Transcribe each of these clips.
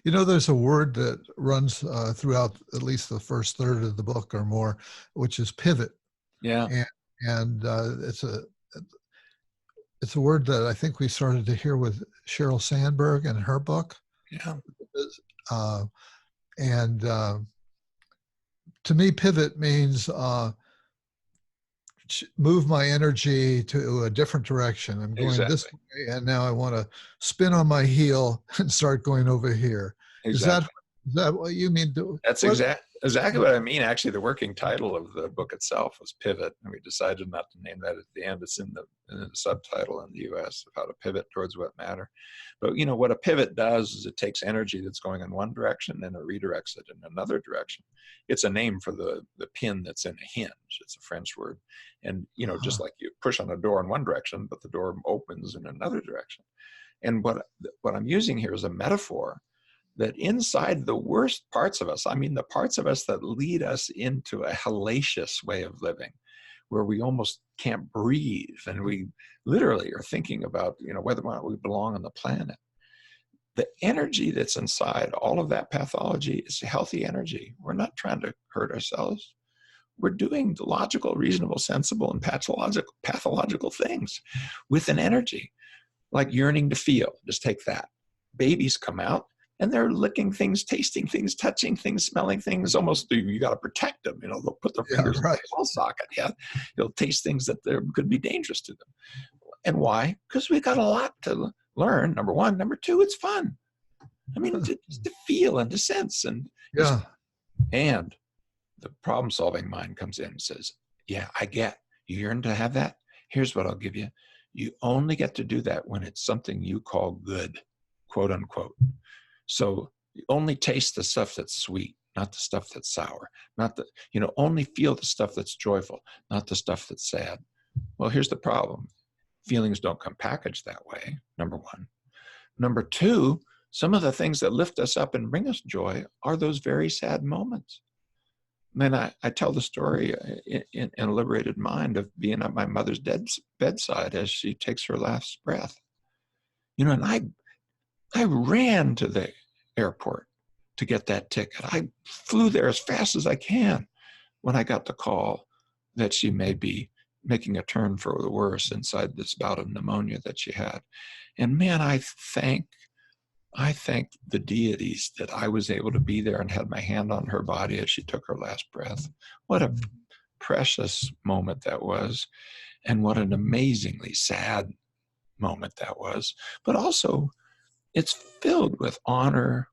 You know, there's a word that runs throughout at least the first third of the book or more, which is pivot. Yeah. And it's a word that I think we started to hear with Sheryl Sandberg in her book. Yeah. Uh, and to me, pivot means move my energy to a different direction. I'm going this Exactly. way, and now I want to spin on my heel and start going over here. Exactly. Is that what you mean? That's exactly what I mean. Actually, the working title of the book itself was Pivot, and we decided not to name that at the end. It's in the subtitle in the US of how to pivot towards what matter. But you know what a pivot does is it takes energy that's going in one direction and it redirects it in another direction. It's a name for the pin that's in a hinge. It's a French word. And you know, just like you push on a door in one direction, but the door opens in another direction. And what I'm using here is a metaphor that inside the worst parts of us, I mean, the parts of us that lead us into a hellacious way of living, where we almost can't breathe, and we literally are thinking about, you know, whether or not we belong on the planet. The energy that's inside all of that pathology is healthy energy. We're not trying to hurt ourselves. We're doing the logical, reasonable, sensible, and pathological things with an energy, like yearning to feel. Just take that. Babies come out, and they're licking things, tasting things, touching things, smelling things. Almost, you got to protect them. You know, they'll put their fingers in the ball socket. Yeah, they'll taste things that could be dangerous to them. And why? Because we got a lot to learn. Number one. Number two, it's fun. I mean, just to feel and to sense. And yeah, and the problem-solving mind comes in and says, "Yeah, I get you yearn to have that. Here's what I'll give you. You only get to do that when it's something you call good, quote unquote. So you only taste the stuff that's sweet, not the stuff that's sour, not the, you know, only feel the stuff that's joyful, not the stuff that's sad." Well, here's the problem. Feelings don't come packaged that way, number one. Number two, some of the things that lift us up and bring us joy are those very sad moments. And then I tell the story in A Liberated Mind of being at my mother's bedside as she takes her last breath. You know, and I ran to the airport to get that ticket. I flew there as fast as I can when I got the call that she may be making a turn for the worse inside this bout of pneumonia that she had. And man, I thank the deities that I was able to be there and had my hand on her body as she took her last breath. What a precious moment that was, and what an amazingly sad moment that was. But also, it's filled with honor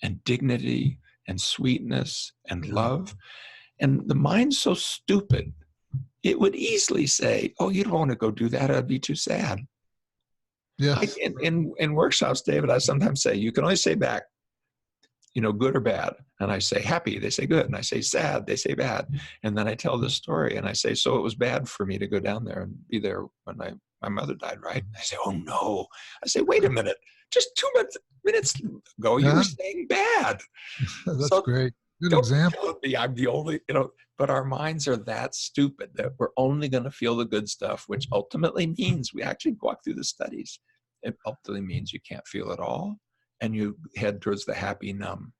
and dignity and sweetness and love. And the mind's so stupid, it would easily say, "Oh, you don't want to go do that. It'd be too sad." Yeah. In workshops, David, I sometimes say, you can only say back, you know, good or bad. And I say happy, they say good. And I say sad, they say bad. And then I tell this story and I say, so it was bad for me to go down there and be there when my mother died, right? And I say, oh no. I say, wait a minute. Just 2 minutes ago, you were saying bad. That's so great. Good don't example. tell me I'm the only, you know, but our minds are that stupid that we're only going to feel the good stuff, which ultimately means we actually walk through the studies. It ultimately means you can't feel it all, and you head towards the happy, numb